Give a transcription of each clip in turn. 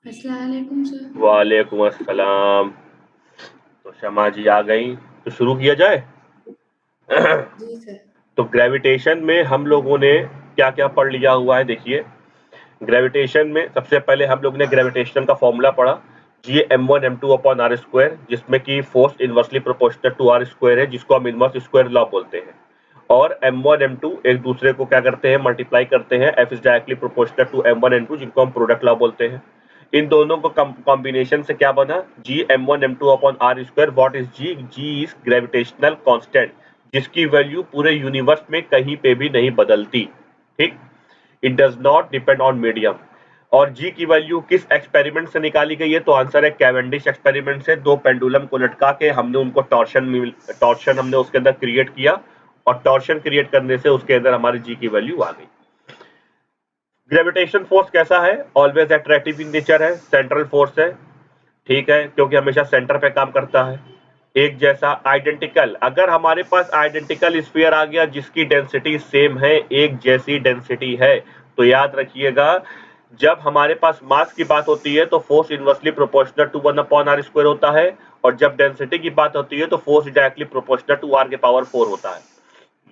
अस्सलाम वालेकुम सर। वालेकुम अस्सलाम। तो शमा जी आ गई, तो शुरू किया जाए। जी सर। तो ग्रेविटेशन में हम लोगों ने क्या क्या पढ़ लिया हुआ है, देखिए। ग्रेविटेशन में सबसे पहले हम लोग ने ग्रेविटेशन का फॉर्मूला पढ़ा, G m1 m2/r², जिसमें कि force inversely proportional to R square है, जिसको हम इनवर्स स्क्वायर लॉ बोलते हैं। और m1 m2 एक दूसरे को क्या करते हैं, मल्टीप्लाई करते हैं, F is directly proportional to m1 m2, जिनको हम प्रोडक्ट लॉ बोलते हैं। इन दोनों को कॉम्बिनेशन से क्या बना, G m1 m2/r²। What is G? G is gravitational constant, जिसकी वैल्यू पूरे यूनिवर्स में कहीं पे भी नहीं बदलती। ठीक, it does not depend on medium. और जी की वैल्यू किस एक्सपेरिमेंट से निकाली गई है, तो आंसर है कैवेंडिश एक्सपेरिमेंट से। दो पेंडुलम को लटका के हमने उनको टॉर्शन हमने उसके अंदर क्रिएट किया, और टॉर्शन क्रिएट करने से उसके अंदर हमारी जी की वैल्यू आ गई। ग्रेविटेशन फोर्स कैसा है, ऑलवेज अट्रैक्टिव इन नेचर है, सेंट्रल फोर्स है। ठीक है, क्योंकि हमेशा सेंटर पे काम करता है। एक जैसा, आइडेंटिकल, अगर हमारे पास आइडेंटिकल स्फीयर आ गया जिसकी डेंसिटी सेम है, एक जैसी डेंसिटी है, तो याद रखिएगा, जब हमारे पास मास की बात होती है तो force inversely proportional to 1/r² होता है, और जब डेंसिटी की बात होती है तो force directly proportional to r⁴ होता है।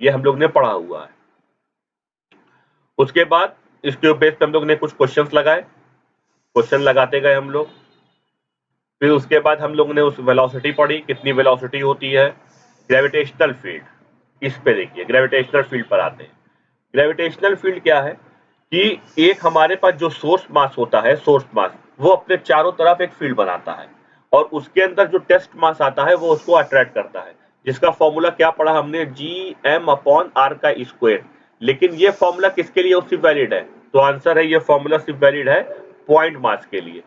ये हम लोग ने पढ़ा हुआ है। उसके बाद इसके बेस पे हम लोग ने कुछ क्वेश्चंस लगाए, क्वेश्चन लगाते गए हम लोग। फिर उसके बाद हम लोग ने उस वेलोसिटी पढ़ी, कितनी वेलोसिटी होती है। ग्रेविटेशनल फील्ड, इस पे देखिए, ग्रेविटेशनल फील्ड पर आते हैं। ग्रेविटेशनल फील्ड क्या है कि एक हमारे पास जो सोर्स मास होता है, सोर्स मास, वो अपने चारों तरफ एक फील्ड बनाता है, और उसके अंदर जो टेस्ट मास आता है वो उसको अट्रैक्ट करता है, जिसका फॉर्मूला क्या पढ़ा हमने, Gm/r²। लेकिन ये फॉर्मूला किसके लिए सिर्फ वैलिड है, तो आंसर है ये फॉर्मूला सिर्फ वैलिड है पॉइंट मास के लिए।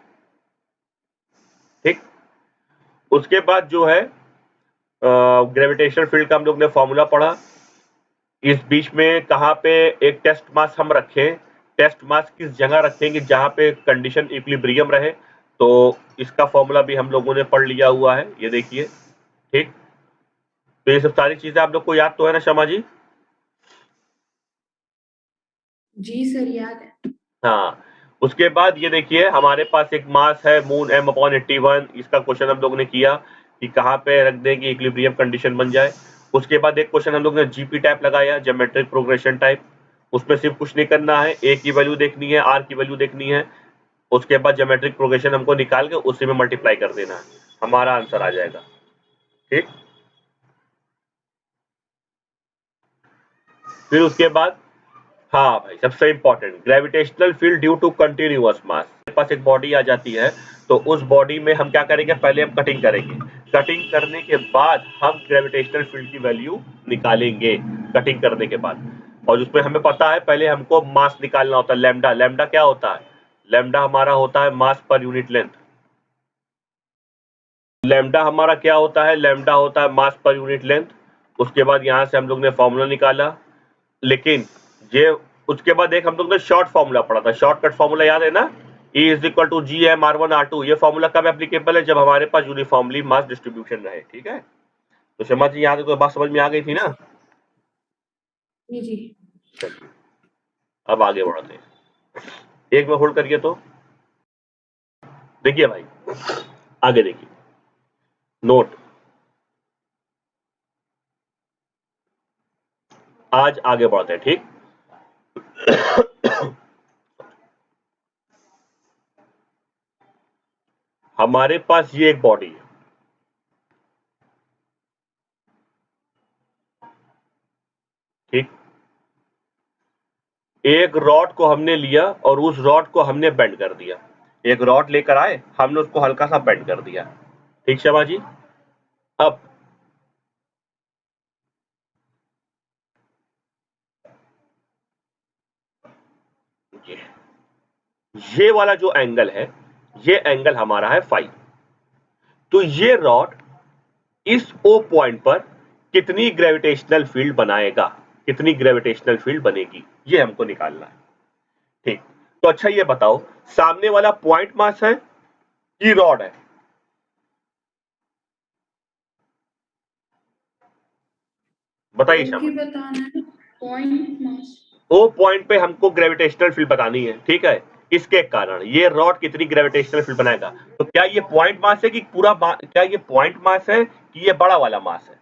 ठीक, उसके बाद जो है ग्रेविटेशनल फील्ड का हम लोग ने फॉर्मूला पढ़ा। इस बीच में कहां पे एक टेस्ट मास हम रखें, टेस्ट मास किस जगह रखेंगे जहां पे कंडीशन इक्विलिब्रियम रहे, तो इसका फॉर्मूला भी हम लोगों ने पढ़ लिया हुआ है, ये देखिए। ठीक, तो ये सब सारी चीजें आप लोग को याद तो है ना शमा जी? जी सर, याद है। हाँ, उसके बाद ये देखिए, हमारे पास एक मास है मून M/81। इसका क्वेश्चन हम लोग ने किया कि कहाँ पे रख दें कि इक्विलिब्रियम कंडीशन बन जाए। उसके बाद एक क्वेश्चन हम लोग ने जीपी टाइप लगाया, ज्योमेट्रिक प्रोग्रेशन टाइप। उसमें सिर्फ कुछ नहीं करना है, ए की वैल्यू देखनी है, आर की वैल्यू देखनी है, उसके बाद ज्योमेट्रिक प्रोग्रेशन हमको निकाल के उसी में मल्टीप्लाई कर देना है, हमारा आंसर आ जाएगा। ठीक, फिर उसके बाद, हाँ भाई, सबसे important, gravitational field due to continuous mass. मेरे पास एक बॉडी आ जाती है, तो उस बॉडी में हम क्या करेंगे, पहले हम कटिंग करेंगे, कटिंग करने के बाद हम ग्रेविटेशनल फील्ड की वैल्यू निकालेंगे, कटिंग करने के बाद। और उसमें हमें पता है, पहले हमको मास निकालना होता है, लैम्डा। लैम्डा क्या होता है, लैम्डा हमारा होता है मास पर यूनिट लेंथ। लैम्डा हमारा क्या होता है, लैम्डा होता है मास पर यूनिट लेंथ। उसके बाद यहां से हम लोग ने फॉर्मूला निकाला, लेकिन ये, उसके बाद एक हम लोग ने शॉर्ट फॉर्मूला पढ़ा था, शॉर्टकट फॉर्मूला याद है ना, E = Gm/r1r2। ये फॉर्मूला कब एप्लीकेबल है, जब हमारे पास यूनिफॉर्मली मास डिस्ट्रीब्यूशन रहे। ठीक है, तो शर्मा जी यहाँ तक तो बात समझ में आ गई थी ना? जी जी। चलिए, अब आगे बढ़ते हैं। एक में होल्ड करिए, तो देखिए भाई, आगे देखिए, नोट, आज आगे बढ़ते हैं। ठीक, हमारे पास ये एक बॉडी है। ठीक, एक रॉड को हमने लिया और उस रॉड को हमने बेंड कर दिया। एक रॉड लेकर आए, हमने उसको हल्का सा बेंड कर दिया। ठीक शर्मा जी, अब ये ये वाला जो एंगल है, ये एंगल हमारा है फाइव। तो ये रॉड इस ओ पॉइंट पर कितनी ग्रेविटेशनल फील्ड बनाएगा, कितनी ग्रेविटेशनल फील्ड बनेगी, ये हमको निकालना है। ठीक, तो अच्छा ये बताओ, सामने वाला पॉइंट मास है कि रॉड है? बताइए और शर्मा की जी। बताना है, पॉइंट मास। ओ पॉइंट पे हमको ग्रेविटेशनल फील्ड बतानी है, ठीक है। इसके कारण ये रॉड कितनी ग्रेविटेशनल फील्ड बनाएगा। तो क्या ये पॉइंट मास है कि क्या ये पॉइंट मास है कि ये बड़ा वाला मास है?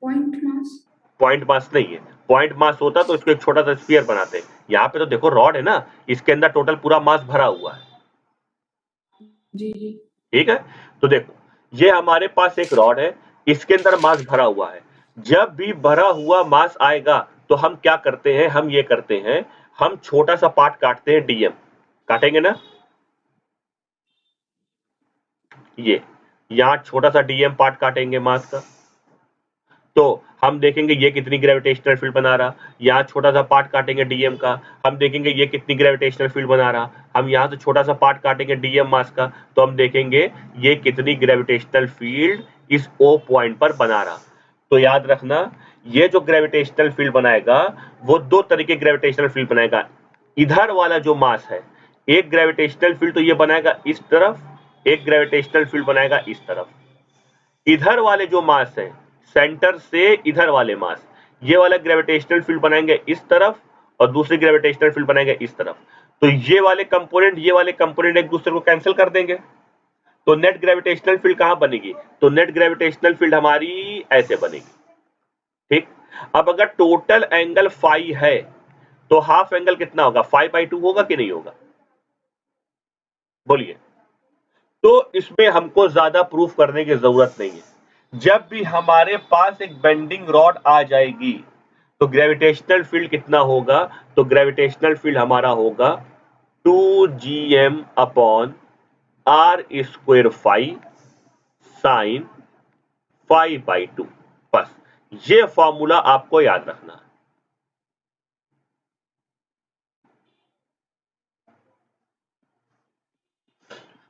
Point mass. पॉइंट मास नहीं है। पॉइंट मास होता तो इसको एक छोटा सा स्फीयर बनाते। यहाँ पे तो देखो रॉड है ना, इसके अंदर टोटल पूरा मास भरा हुआ है। जी जी। ठीक है, तो देखो ये हमारे पास एक रॉड है, इसके अंदर मास भरा हुआ है। जब भी भरा हुआ मास आएगा तो हम क्या करते हैं, हम ये करते हैं, हम छोटा सा पार्ट काटते हैं, डीएम काटेंगे ना, ये यहां छोटा सा डीएम पार्ट काटेंगे मास का, तो हम देखेंगे ये कितनी ग्रेविटेशनल फील्ड बना रहा। यहाँ छोटा सा पार्ट काटेंगे डीएम का, हम देखेंगे ये कितनी ग्रेविटेशनल फील्ड बना रहा। हम यहाँ से छोटा सा पार्ट काटेंगे डीएम मास का, तो हम देखेंगे ये कितनी ग्रेविटेशनल फील्ड इस ओ पॉइंट पर बना रहा। तो याद रखना, ये जो ग्रेविटेशनल फील्ड बनाएगा वो दो तरीके ग्रेविटेशनल फील्ड बनाएगा। इधर वाला जो मास है, एक ग्रेविटेशनल फील्ड तो ये बनाएगा इस तरफ, एक ग्रेविटेशनल फील्ड बनाएगा इस तरफ। इधर वाले जो मास है, सेंटर से इधर वाले मास, ये वाला ग्रेविटेशनल फील्ड बनाएंगे इस तरफ और दूसरी ग्रेविटेशनल फील्ड बनाएंगे इस तरफ। तो ये वाले कंपोनेंट एक दूसरे को कैंसिल कर देंगे, तो नेट ग्रेविटेशनल फील्ड कहां बनेगी, तो नेट ग्रेविटेशनल फील्ड हमारी ऐसे बनेगी। ठीक, अब अगर टोटल एंगल फाई है तो हाफ एंगल कितना होगा, 5/2 होगा कि नहीं होगा, बोलिए। तो इसमें हमको ज्यादा प्रूफ करने की जरूरत नहीं है। जब भी हमारे पास एक बेंडिंग रॉड आ जाएगी तो ग्रेविटेशनल फील्ड कितना होगा, तो ग्रेविटेशनल फील्ड हमारा होगा 2gm upon R square phi sine 5/2। बस ये फॉर्मूला आपको याद रखना है।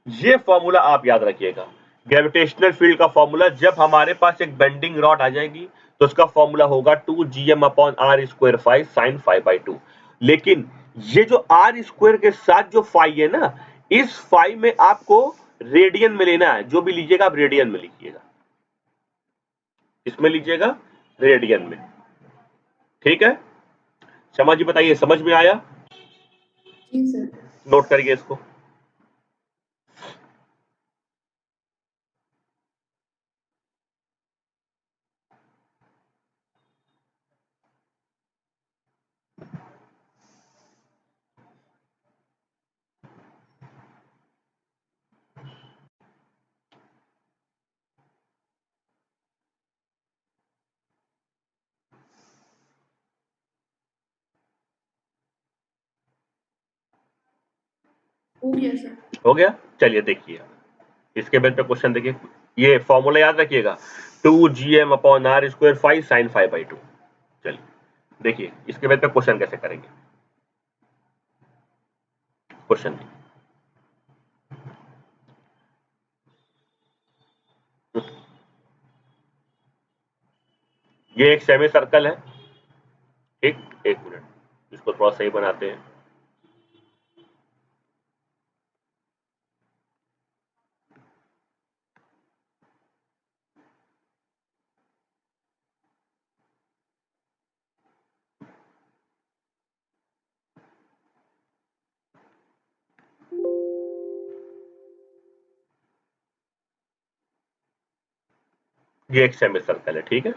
ये फॉर्मूला आप याद रखिएगा, ग्रेविटेशनल फील्ड का फॉर्मूला। जब हमारे पास एक बेंडिंग रॉड आ जाएगी तो उसका फॉर्मूला होगा 2gm upon R square phi sine 5/2। लेकिन ये जो आर स्क्वायर के साथ जो फाई है ना, इस फाई में आपको रेडियन में लेना है। जो भी लीजिएगा आप रेडियन में लिखिएगा, इसमें लीजिएगा रेडियन में। ठीक है, शर्मा जी बताइए, समझ में आया? जी सर। नोट करिए इसको। हो गया सर। हो गया, चलिए देखिए इसके बेस पे क्वेश्चन देखिए। ये फॉर्मूला याद रखिएगा, 2gm upon R square phi sine 5/2। चलिए देखिए इसके बेस पे क्वेश्चन कैसे करेंगे। क्वेश्चन ये एक सेमी सर्कल है। ठीक, एक मिनट इसको थोड़ा सही बनाते हैं। ये एक सेमी सर्कल है, ठीक है।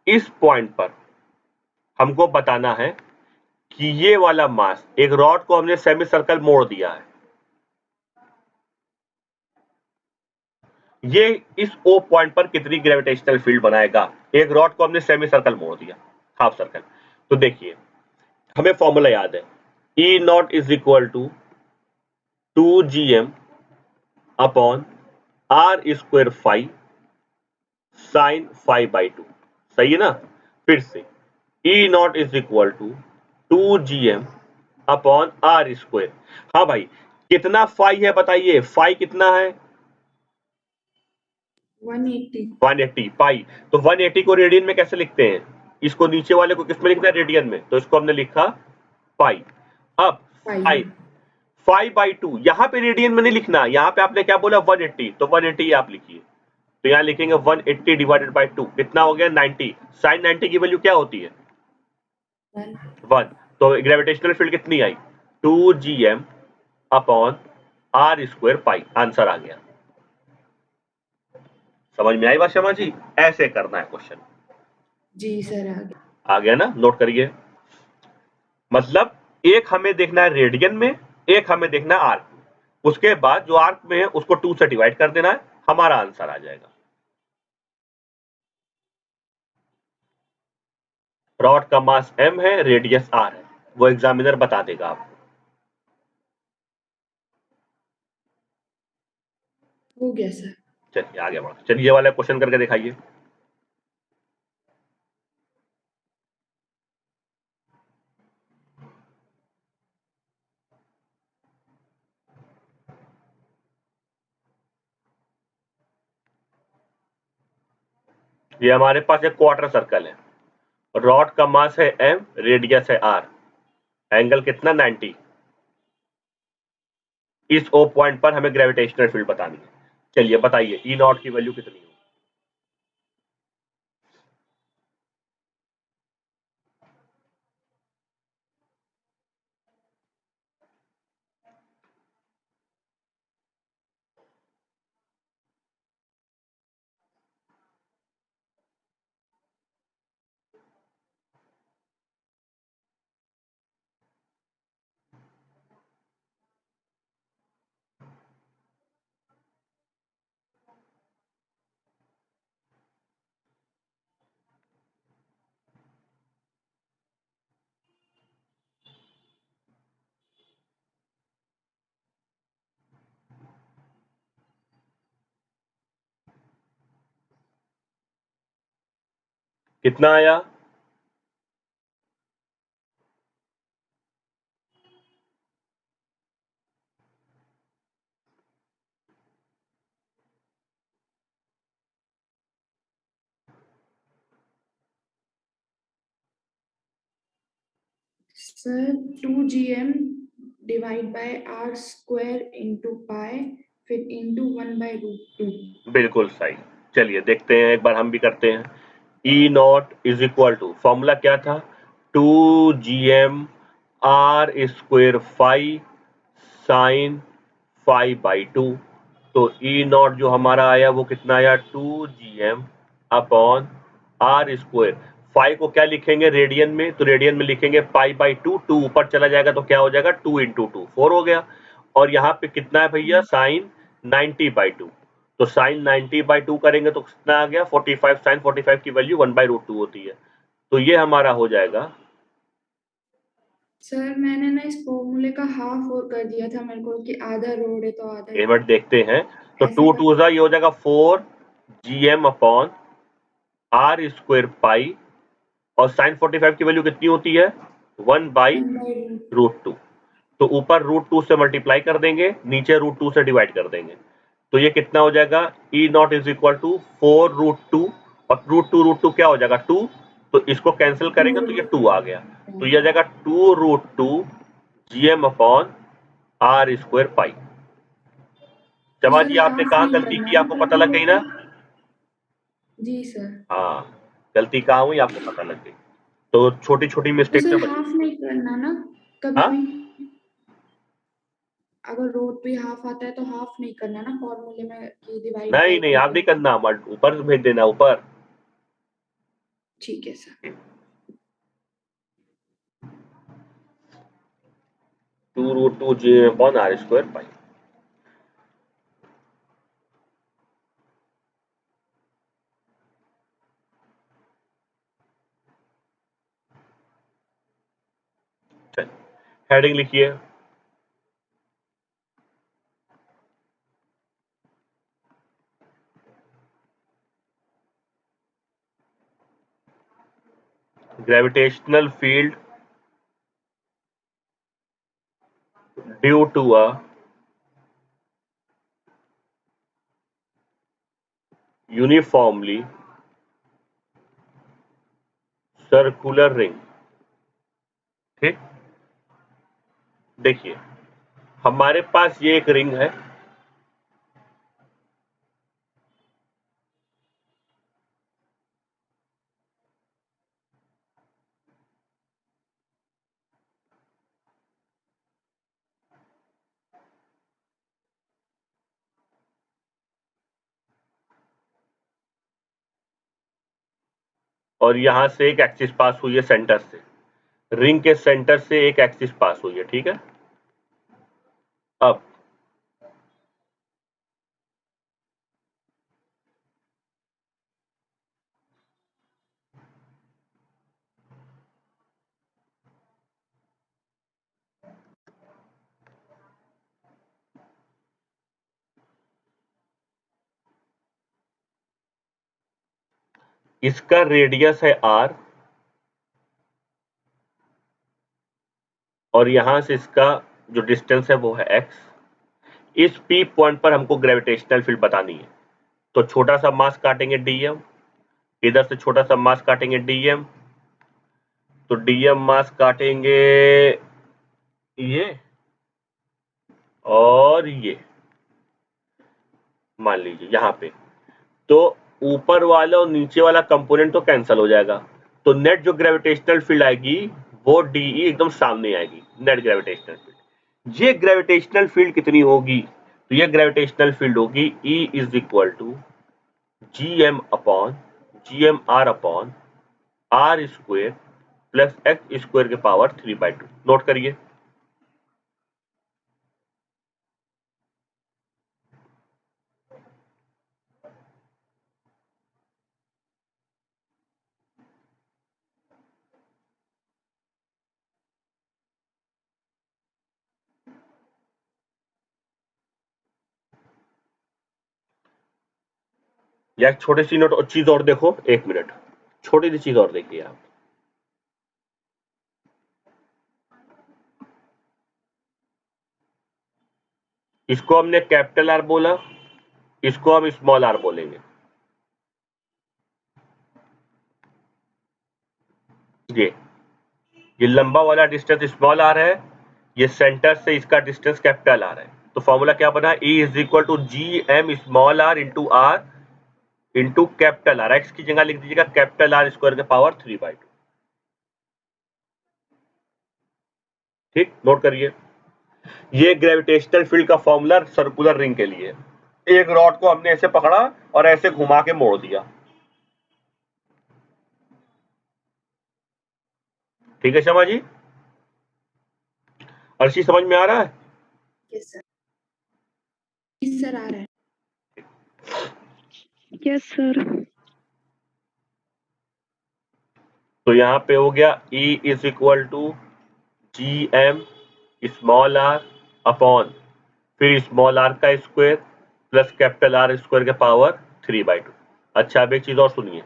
इस पॉइंट पर हमको बताना है कि ये वाला मास, एक रॉड को हमने सेमी सर्कल मोड़ दिया है, ये इस ओ पॉइंट पर कितनी ग्रेविटेशनल फील्ड बनाएगा। एक रॉड को हमने सेमी सर्कल मोड़ दिया, हाफ सर्कल। तो देखिए हमें फॉर्मूला याद है, E naught is equal to 2gm upon R square phi sine 5/2। सही है ना, फिर से E naught is equal to 2gm upon R square. हाँ भाई, कितना फाई है बताइए, फाई कितना है, 180। 180 पाई। तो 180 को रेडियन में कैसे लिखते हैं, इसको नीचे वाले को किसमें लिखना है, रेडियन में। तो इसको हमने लिखा पाई। अब फाइव। 5/2 यहां पे रेडियन में नहीं लिखना, यहां पे आपने क्या बोला 180, तो 180 आप लिखिए। तो यहाँ लिखेंगे 180 डिवाइडेड बाय 2 कितना हो गया 90। साइन 90 की वैल्यू क्या होती है 1। तो ग्रेविटेशनल फील्ड कितनी आई 2gm upon r square pi. Answer आ गया। समझ में आई बात शर्मा जी? ऐसे करना है क्वेश्चन। जी सर आ आ गया ना? नोट करिए। मतलब एक हमें देखना है रेडियन में, एक हमें देखना है आर्क में। उसके बाद जो आर्क में है उसको 2 से डिवाइड कर देना है, हमारा आंसर आ जाएगा। रॉड का मास m है, रेडियस r है, वो एग्जामिनर बता देगा आपको। हो गया सर। चलिए आगे बढ़ो। चलिए ये वाला क्वेश्चन करके दिखाइए। ये हमारे पास एक क्वार्टर सर्कल है, रॉड का मास है m, रेडियस है r, एंगल कितना 90। इस O पॉइंट पर हमें ग्रेविटेशनल फील्ड बतानी है। चलिए बताइए E नॉट की वैल्यू कितनी है? कितना आया? Sir 2gm divide by r square into pi फिर इंटू 1/√2। बिल्कुल सही। चलिए देखते हैं, एक बार हम भी करते हैं। E naught is equal to, formula क्या था 2gm r square phi sine phi by 2। तो E नॉट जो हमारा आया वो कितना आया 2gm upon r square. Phi को क्या लिखेंगे रेडियन में, तो रेडियन में लिखेंगे पाई बाई 2। 2 ऊपर चला जाएगा तो क्या हो जाएगा 2 इंटू 2 4 हो गया। और यहाँ पे कितना है भैया साइन 90/2। तो साइन 90/2 करेंगे तो कितना आ गया 45। साइन 45 की वैल्यू 1/√2 होती है। तो ये हमारा हो जाएगा। सर मैंने ना इस फॉर्मूले का हाफ और कर दिया था, मेरे को कि आधा रोड है तो आधा एक मिनट देखते हैं। तो ऐसे 2 कर। 2 ये हो जाएगा 4gm अपॉन r स्क्वायर पाई, और साइन 45 की वैल्यू कितनी होती है 1/√2। तो ऊपर √2 से मल्टीप्लाई कर देंगे, नीचे √2 से डिवाइड कर देंगे। तो ये कितना हो जाएगा E naught is equal to 4√2, और √2 क्या हो जाएगा 2। तो इसको कैंसिल करेंगे तो ये 2 आ गया। तो ये आ जाएगा 2√2 gm अपॉन r स्क्वायर पाई। तो शर्मा सर जी आपने हाफ कहा नहीं गलती करना की, ना आपको पता लग कभी गई ना? जी सर। हाँ, गलती कहाँ हुई आपको पता लग गई। तो छोटी छोटी तो मिस्टेक से सर बचिए। हाफ नहीं करना ना कभी हाँ भी, अगर रोड पे हाफ आता है तो हाफ नहीं करना ना फॉर्मूले में कि डिवाइड नहीं बाय नहीं 2 आप नहीं करके। करना, ऊपर से भेज देना ऊपर। ठीक है sir. 2√2 gm upon r square pi. चलिए हेडिंग लिखिए। Gravitational field due to a uniformly circular ring. ठीक, देखिए हमारे पास ये एक रिंग है, और यहां से एक एक्सिस पास हुई है सेंटर से, रिंग के सेंटर से एक एक्सिस पास हुई है, ठीक है। अब इसका रेडियस है r और यहां से इसका जो डिस्टेंस है वो है x। इस p पॉइंट पर हमको ग्रेविटेशनल फील्ड बतानी है, तो छोटा सा मास काटेंगे dm, इधर से छोटा सा मास काटेंगे dm, तो dm मास काटेंगे ये और ये, मान लीजिए यहां पे, तो ऊपर वाला और नीचे वाला कंपोनेंट तो कैंसिल हो जाएगा, तो नेट जो ग्रेविटेशनल फील्ड आएगी वो डी एकदम सामने आएगी, नेट ग्रेविटेशनल फील्ड। ये ग्रेविटेशनल फील्ड कितनी होगी, तो ये ग्रेविटेशनल फील्ड होगी E is equal to GM upon GMR upon R square plus X square के पावर 3/2। नोट करिए, या एक छोटी सी नोट चीज और देखो, एक मिनट, छोटी सी चीज और देखिए आप, इसको हमने कैपिटल आर बोला, इसको हम स्मॉल आर बोलेंगे। ये लंबा वाला डिस्टेंस स्मॉल आर है, ये सेंटर से इसका डिस्टेंस कैपिटल आर है, तो फॉर्मूला क्या बना, E is equal to GM small R into capital R, X की जगह लिख दीजिएगा कैपिटल आर स्क्वायर के पावर 3/2। ठीक, नोट करिए, ये ग्रेविटेशनल फील्ड का फॉर्मूला सर्कुलर रिंग के लिए। एक रॉड को हमने ऐसे पकड़ा और ऐसे घुमा के मोड़ दिया, ठीक है शर्मा जी, अर्शी समझ में आ रहा है? यस सर, यस सर आ रहा है। Yes sir. तो यहाँ पे हो गया E is equal to GM small R upon फिर स्मॉल आर का square plus capital R square के पावर 3/2। अच्छा, अब एक चीज और सुनिए,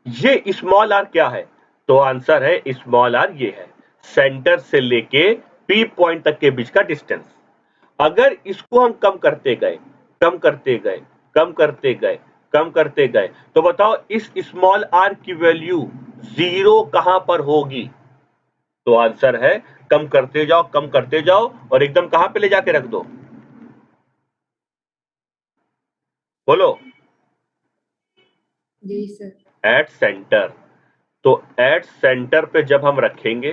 ये स्मॉल आर क्या है, तो आंसर है स्मॉल आर ये है सेंटर से लेके P पॉइंट तक के बीच का डिस्टेंस। अगर इसको हम कम करते गए कम करते गए कम करते गए कम करते गए, तो बताओ इस स्मॉल आर की वैल्यू 0 कहां पर होगी, तो आंसर है कम करते जाओ और एकदम कहां पे ले जाके रख दो, बोलो, जी सर, एट सेंटर। तो एट सेंटर पे जब हम रखेंगे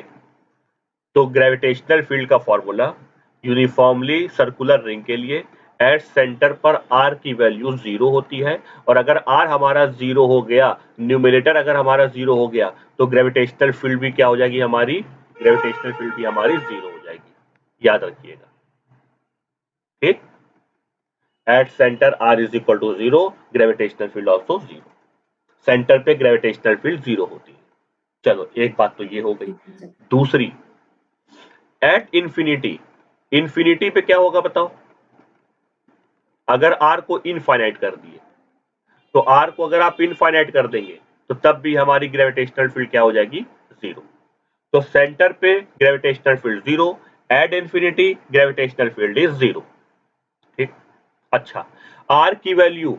तो ग्रेविटेशनल फील्ड का फॉर्मूला यूनिफॉर्मली सर्कुलर रिंग के लिए एट सेंटर पर r की वैल्यू 0 होती है, और अगर r हमारा 0 हो गया, न्यूमिनेटर अगर हमारा 0 हो गया, तो ग्रेविटेशनल फील्ड भी क्या हो जाएगी हमारी, ग्रेविटेशनल फील्ड भी हमारी 0 हो जाएगी, याद रखिएगा। ठीक, at centre r is equal to 0, gravitational field also 0, centre पे ग्रेविटेशनल फील्ड 0 होती है। चलो, एक बात तो ये हो गई। दूसरी, एट इंफिनिटी, इंफिनिटी पे क्या होगा बताओ, अगर r को इनफाइनाइट कर दिए, तो r को अगर आप इनफाइनाइट कर देंगे तो तब भी हमारी ग्रेविटेशनल फील्ड क्या हो जाएगी, 0। तो सेंटर पे gravitational field 0, at infinity gravitational field is 0। ठीक, अच्छा, r की वैल्यू,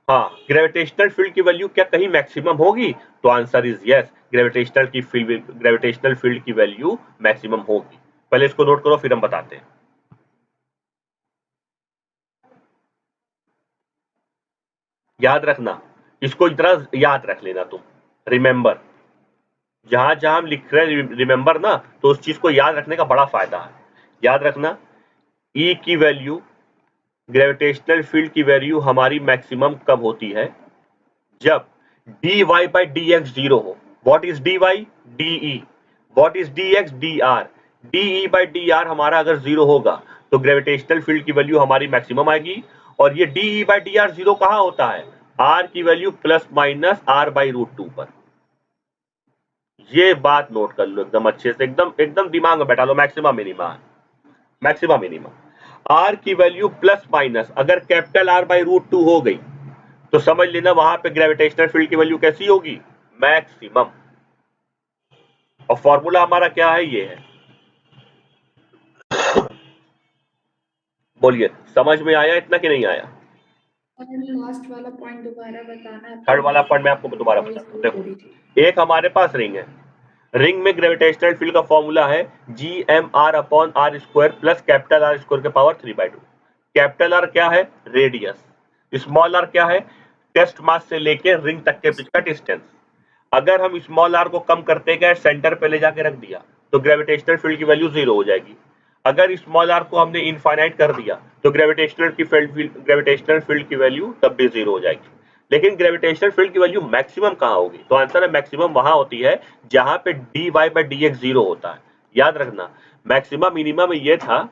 हाँ, ग्रेविटेशनल फील्ड की वैल्यू क्या कहीं मैक्सिमम होगी, तो answer is yes, gravitational field की वैल्यू मैक्सिमम होगी। पहले इसको नोट करो, फिर हम बताते हैं। याद रखना, इसको इतना याद रख लेना तुम, रिमेंबर, जहां जहां हम लिख रहे हैं रिमेंबर ना, तो उस चीज को याद रखने का बड़ा फायदा है। याद रखना, E की वैल्यू, ग्रेविटेशनल फील्ड की वैल्यू हमारी मैक्सिमम कब होती है, जब dy by dx 0 हो. What is dy? de. What is dx? dr. de by dr हमारा अगर 0 होगा तो ग्रेविटेशनल फील्ड की वैल्यू हमारी मैक्सिमम आएगी. और ये de by dr 0 कहां होता है? r की वैल्यू प्लस माइनस r/√2 पर. ये बात नोट कर लो एकदम अच्छे से, एकदम एकदम दिमाग में बैठा लो. Maximum minima, maximum minima, R की वैल्यू प्लस माइनस अगर कैपिटल r/√2 हो गई तो समझ लेना वहां पे ग्रेविटेशनल फील्ड की वैल्यू कैसी होगी? मैक्सिमम. और फॉर्मूला हमारा क्या है? ये है. बोलिए, समझ में आया इतना कि नहीं आया? लास्ट वाला पॉइंट दोबारा बताना. थर्ड वाला पॉइंट मैं आपको दोबारा बताता हूं. देखो, एक हमारे पास रिंग है. रिंग में ग्रेविटेशनल फील्ड का फॉर्मूला है gmr/r² प्लस कैपिटल R² के पावर 3/2. कैपिटल आर क्या है? रेडियस. स्मॉल आर क्या है? टेस्ट मास से लेके रिंग तक के बीच का डिस्टेंस. अगर हम स्मॉल आर को कम करते गए, सेंटर पे ले जाके रख दिया तो ग्रेविटेशनल फील्ड की वैल्यू 0 हो जाएगी. अगर स्मॉल आर को हमने इनफाइनाइट कर दिया तो ग्रेविटेशनल फील्ड की वैल्यू तब भी 0 हो जाएगी. लेकिन ग्रेविटेशनल फील्ड की वैल्यू मैक्सिमम कहां होगी? तो आंसर है मैक्सिमम वहां होती है जहां पे dy by dx 0 होता है. याद रखना, मैक्सिमम मिनिमम में ये था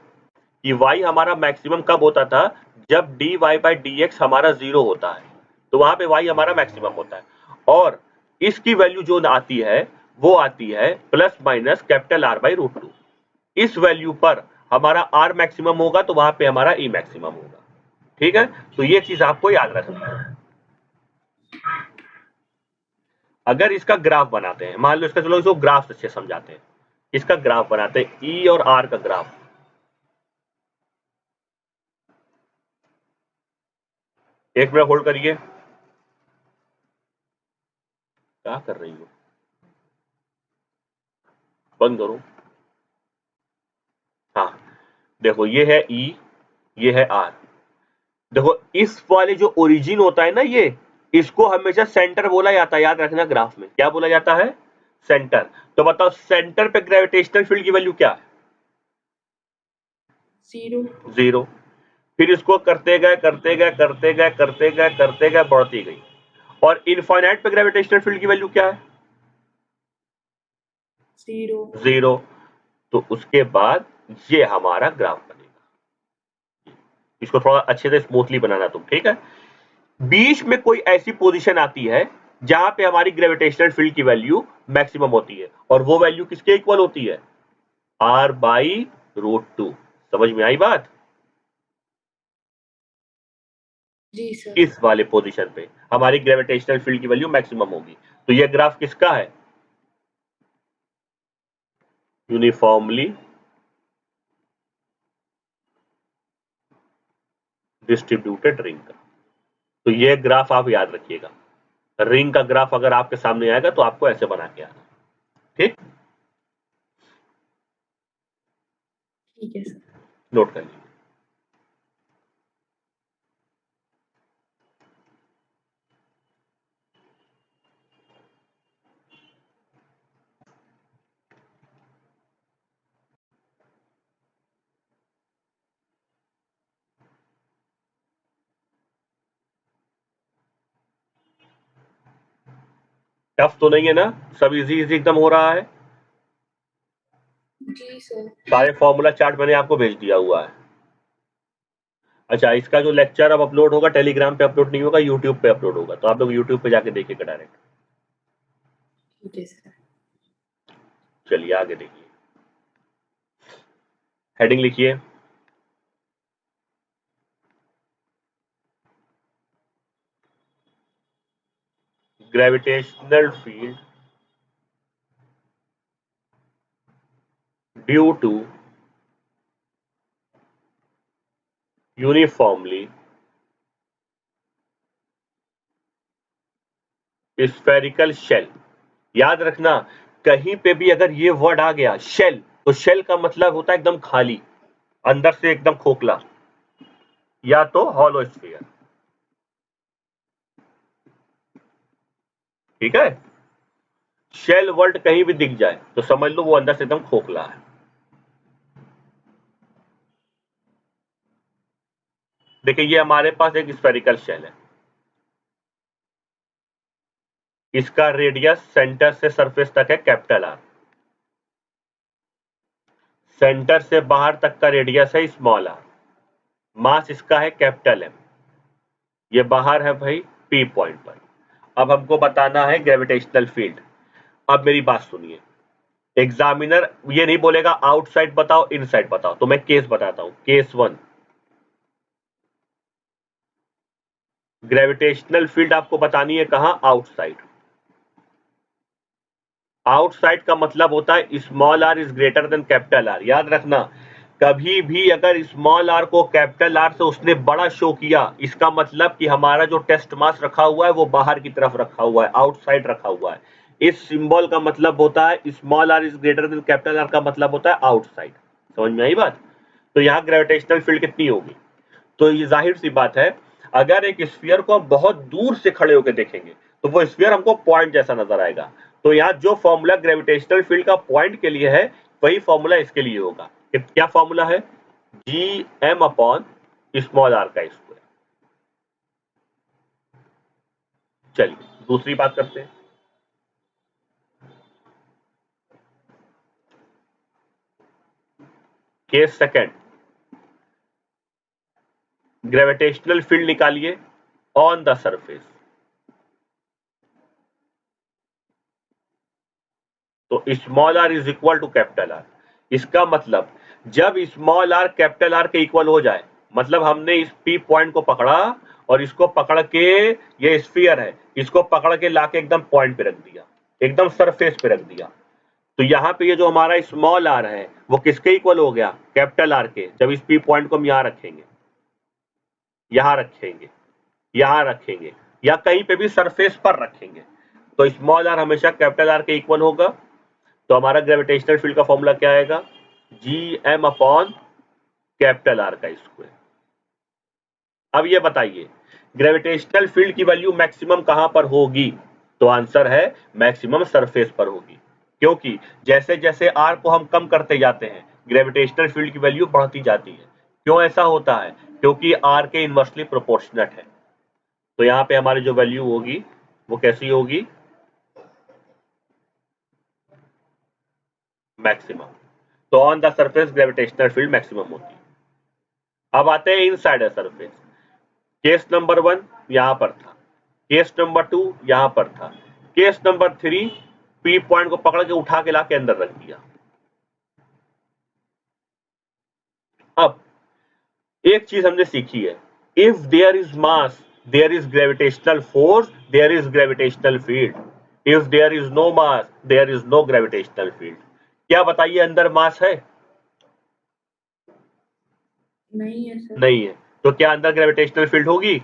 कि y हमारा मैक्सिमम कब होता था? जब dy by dx हमारा 0 होता है, तो वहां पे y हमारा मैक्सिमम होता है. और इसकी वैल्यू जो आती है वो आती है प्लस माइनस कैपिटल R/√2. इस वैल्यू पर हमारा r मैक्सिमम होगा तो वहां पे हमारा e मैक्सिमम होगा. ठीक है, तो ये चीज आपको याद रखनी है. अगर इसका ग्राफ बनाते हैं, मान लो इसका, चलो इसको ग्राफ से समझाते हैं. इसका ग्राफ बनाते हैं, ई और आर का ग्राफ. एक मिनट होल्ड करिए. क्या कर रही हो? बंद करो. हाँ, देखो ये है ई, ये है आर. देखो इस वाले जो ओरिजिन होता है ना, ये इसको हमेशा सेंटर बोला जाता है. याद रखना, ग्राफ में क्या बोला जाता है? सेंटर. तो बताओ सेंटर पे ग्रेविटेशनल फील्ड की वैल्यू क्या है? 0. फिर इसको करते गए करते गए करते गए करते गए करते गए बढ़ती गई. और इनफाइनाइट पे ग्रेविटेशनल फील्ड की वैल्यू क्या है? 0. तो उसके बाद ये हमारा ग्राफ बनेगा. इसको थोड़ा अच्छे से स्मूथली बनाना तुम, ठीक है? बीच में कोई ऐसी पोजीशन आती है जहां पे हमारी ग्रेविटेशनल फील्ड की वैल्यू मैक्सिमम होती है, और वो वैल्यू किसके इक्वल होती है? r/√2. समझ में आई बात? जी सर. इस वाले पोजीशन पे हमारी ग्रेविटेशनल फील्ड की वैल्यू मैक्सिमम होगी. तो ये ग्राफ किसका है? यूनिफॉर्मली डिस्ट्रीब्यूटेड रिंग का. तो ये ग्राफ आप याद रखिएगा. रिंग का ग्राफ अगर आपके सामने आएगा तो आपको ऐसे बना के आना. ठीक, ठीक है सर. नोट कर लीजिए. टफ तो नहीं है ना? सब इजी इजी एकदम हो रहा है. जी सर. सारे फॉर्मूला चार्ट मैंने आपको भेज दिया हुआ है. अच्छा, इसका जो लेक्चर अब अपलोड होगा टेलीग्राम पे अपलोड नहीं होगा, यूट्यूब पे अपलोड होगा. तो आप लोग यूट्यूब पे जाके देखिएगा डायरेक्ट. ठीक है सर. चलिए आगे देखिए. हेडिंग लिखिए. Gravitational field due to uniformly spherical shell. याद रखना, कहीं पे भी अगर ये वर्ड आ गया शेल, तो शेल का मतलब होता है एकदम खाली, अंदर से एकदम खोखला, या तो हॉलो स्फीयर. ठीक है, शेल वर्ड कहीं भी दिख जाए तो समझ लो वो अंदर से एकदम खोखला है. देखिए ये हमारे पास एक स्फेरिकल शेल है. इसका रेडियस सेंटर से सरफेस तक है कैपिटल आर, सेंटर से बाहर तक का रेडियस है स्मॉल आर, मास इसका है कैपिटल एम, ये बाहर है भाई पी पॉइंट पर। अब हमको बताना है ग्रेविटेशनल फील्ड। अब मेरी बात सुनिए, एग्जामिनर ये नहीं बोलेगा आउटसाइड बताओ इनसाइड बताओ, तो मैं केस बताता हूं। केस 1, ग्रेविटेशनल फील्ड आपको बतानी है कहां? आउटसाइड। आउटसाइड का मतलब होता है small R is greater than capital R. याद रखना, कभी भी अगर स्मॉल आर को कैपिटल आर से उसने बड़ा शो किया, इसका मतलब कि हमारा जो टेस्ट मास रखा हुआ है वो बाहर की तरफ रखा हुआ है, आउटसाइड रखा हुआ है। इस सिंबल का मतलब होता है small R is greater than capital R का मतलब होता है आउटसाइड। समझ में आई बात? तो यहाँ ग्रेविटेशनल फील्ड कितनी होगी? तो ये जाहिर सी बात है, अगर एक स्फीयर को हम बहुत दूर से खड़े होकर देखेंगे तो वो स्फीयर हमको पॉइंट जैसा नजर आएगा। तो यहाँ जो फॉर्मूला ग्रेविटेशनल फील्ड का पॉइंट के लिए है वही फॉर्मूला इसके लिए होगा। क्या फॉर्मूला है? G M upon small R का स्क्वायर। चलिए दूसरी बात करते हैं। केस सेकंड, ग्रेविटेशनल फील्ड निकालिए ऑन द सरफेस। तो small R is equal to capital R. इसका मतलब जब स्मॉल आर कैपिटल आर के इक्वल हो जाए, मतलब हमने इस पी पॉइंट को पकड़ा और इसको पकड़ के, ये स्फीयर है, इसको पकड़ के लाके एकदम पॉइंट पे रख दिया, एकदम सरफेस पे रख दिया। तो यहाँ पे ये जो हमारा स्मॉल आर है वो किसके इक्वल हो गया? कैपिटल आर के। जब इस पी पॉइंट को हम यहाँ रखेंगे, यहाँ रखेंगे, यहाँ रखेंगे, या कहीं पे भी सरफेस पर रखेंगे, तो स्मॉल आर हमेशा कैपिटल आर के इक्वल होगा। तो हमारा ग्रेविटेशनल फील्ड का फॉर्मूला क्या आएगा? G M upon capital R का स्क्वायर। अब ये बताइए ग्रेविटेशनल फील्ड की वैल्यू मैक्सिमम कहां पर होगी? तो आंसर है मैक्सिमम सरफेस पर होगी, क्योंकि जैसे जैसे आर को हम कम करते जाते हैं ग्रेविटेशनल फील्ड की वैल्यू बढ़ती जाती है। क्यों ऐसा होता है? क्योंकि आर के इनवर्सली प्रोपोर्शनट है। तो यहाँ पे हमारी जो वैल्यू होगी वो कैसी होगी? मैक्सिमम। तो on the surface gravitational field maximum होती है। अब आते हैं inside the surface. Case number 1 यहां पर था, केस नंबर 2 यहां पर था, केस नंबर 3 पी पॉइंट को पकड़ के उठा के ला के अंदर रख दिया। अब एक चीज हमने सीखी है, if there is mass there is gravitational force, there is gravitational field. If there is no mass there is no gravitational field. क्या बताइए, अंदर मास है? नहीं है सर। नहीं है। तो क्या अंदर ग्रेविटेशनल फील्ड होगी?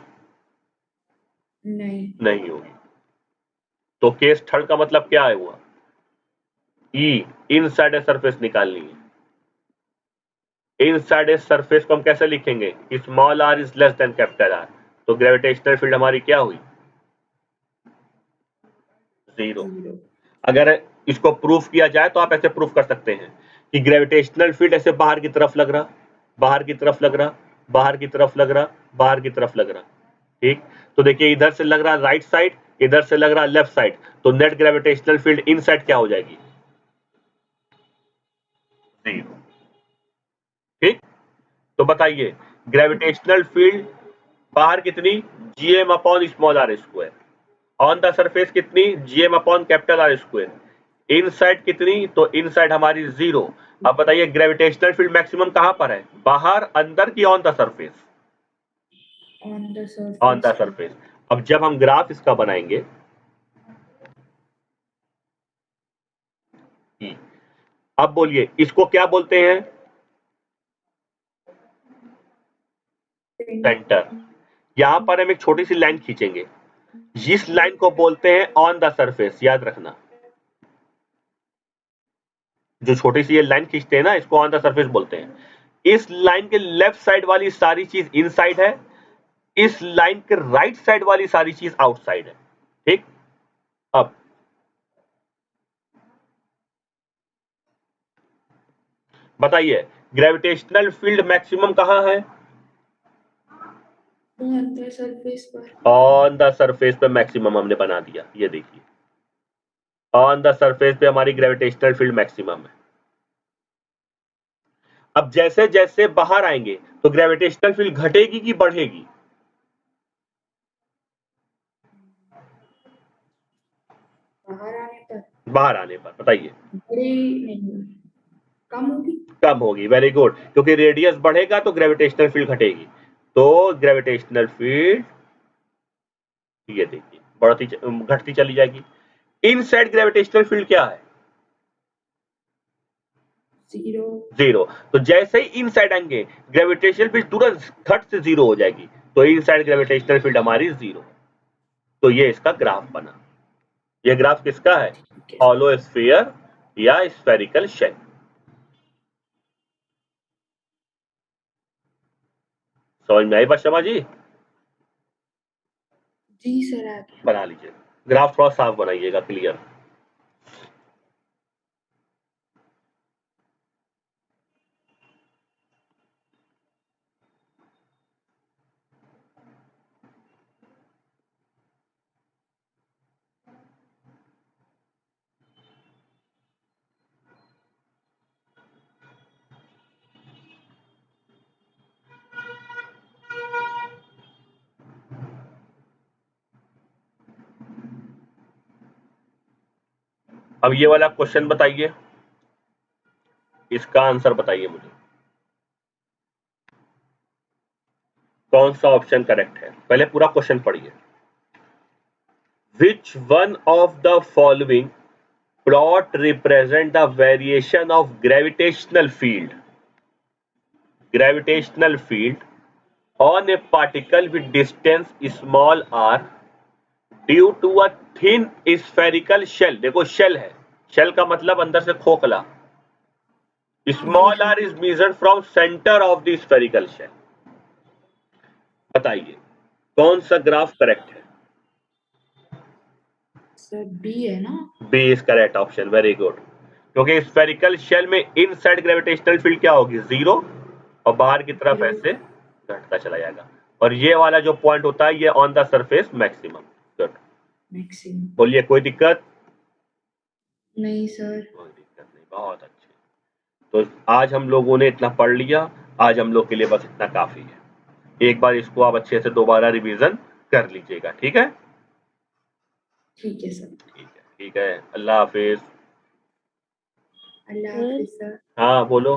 नहीं। नहीं होगी। तो केस थर्ड का मतलब क्या है हुआ? ई इनसाइड ए सरफेस निकालनी है। इनसाइड ए सरफेस को हम कैसे लिखेंगे? Small R is less than capital R. तो ग्रेविटेशनल फील्ड हमारी क्या हुई? 0। अगर इसको प्रूफ किया जाए तो आप ऐसे प्रूफ कर सकते हैं कि ग्रेविटेशनल फील्ड ऐसे बाहर की तरफ लग रहा, बाहर की तरफ लग रहा, बाहर की तरफ लग रहा, बाहर की तरफ लग रहा। ठीक, तो देखिए इधर से लग रहा राइट साइड, इधर से लग रहा लेफ्ट साइड, तो नेट ग्रेविटेशनल फील्ड इनसाइड क्या हो जाएगी? 0। ठीक, तो बताइए ग्रेविटेशनल फील्ड बाहर कितनी? GM upon small R square. On the surface कितनी? GM upon capital R square. Inside कितनी? तो इनसाइड हमारी 0। अब बताइए ग्रेविटेशनल फील्ड मैक्सिमम कहां पर है? बाहर, अंदर की on the surface? On the on the surface. Surface. अब जब हम ग्राफ इसका बनाएंगे, अब बोलिए इसको क्या बोलते हैं? सेंटर। यहां पर हम एक छोटी सी लाइन खींचेंगे, इस लाइन को बोलते हैं ऑन द सरफेस। याद रखना, जो छोटी सी ये लाइन खींचते हैं ना, इसको ऑन द सरफेस बोलते हैं। इस लाइन के लेफ्ट साइड वाली सारी चीज इनसाइड है, इस लाइन के राइट साइड वाली सारी चीज आउटसाइड है। ठीक, अब बताइए ग्रेविटेशनल फील्ड मैक्सिमम कहां है? ऑन द सरफेस पर। ऑन द सरफेस पे मैक्सिमम हमने बना दिया। ये देखिए ऑन द सरफेस पे हमारी ग्रेविटेशनल फील्ड मैक्सिमम है। अब जैसे जैसे बाहर आएंगे तो ग्रेविटेशनल फील्ड घटेगी कि बढ़ेगी? बाहर आने पर बताइए। नहीं, कम होगी। कम होगी, वेरी गुड, क्योंकि रेडियस बढ़ेगा तो ग्रेविटेशनल फील्ड घटेगी। तो ग्रेविटेशनल फील्ड ये देखिए बढ़ती घटती चली जाएगी। इनसाइड ग्रेविटेशनल फील्ड क्या है? जीरो। तो जैसे ही इनसाइड आएंगे ग्रेविटेशनल फील्ड तुरंत घट से जीरो हो जाएगी, तो इनसाइड ग्रेविटेशनल फील्ड हमारी जीरो। तो ये इसका ग्राफ बना। ये ग्राफ किसका है? हॉलो स्फीयर या स्फेरिकल शेल। समझ में आई बात शर्मा जी? जी सर, आ गया। बना लीजिए ग्राफ, थोड़ा साफ बनाइएगा, क्लियर। अब ये वाला क्वेश्चन बताइए, इसका आंसर बताइए मुझे, कौन सा ऑप्शन करेक्ट है? पहले पूरा क्वेश्चन पढ़िए। Which one of the following plot represent the variation of gravitational field? Gravitational field on a particle with distance small r due to a thin spherical shell। देखो shell है, shell का मतलब अंदर से खोखला। Small r is measured from center of the spherical shell। बताइए कौन सा ग्राफ करेक्ट है? सर बी है ना? B is correct option, very good. क्योंकि स्फेरिकल शेल में इनसाइड ग्रेविटेशनल फील्ड क्या होगी? जीरो, और बाहर की तरफ Zero। ऐसे घटता चला जाएगा। और ये वाला जो पॉइंट होता है ये on the surface maximum. Good, maximum. बोलिए कोई दिक्कत? नहीं सर। कोई दिक्कत नहीं, बहुत अच्छे। तो आज हम लोगों ने इतना पढ़ लिया, आज हम लोग के लिए बस इतना काफी है। एक बार इसको आप अच्छे से दोबारा रिवीजन कर लीजिएगा, ठीक है? ठीक है सर। ठीक है, ठीक है, अल्लाह हाफिज। अल्लाह हाफिज सर। हाँ बोलो।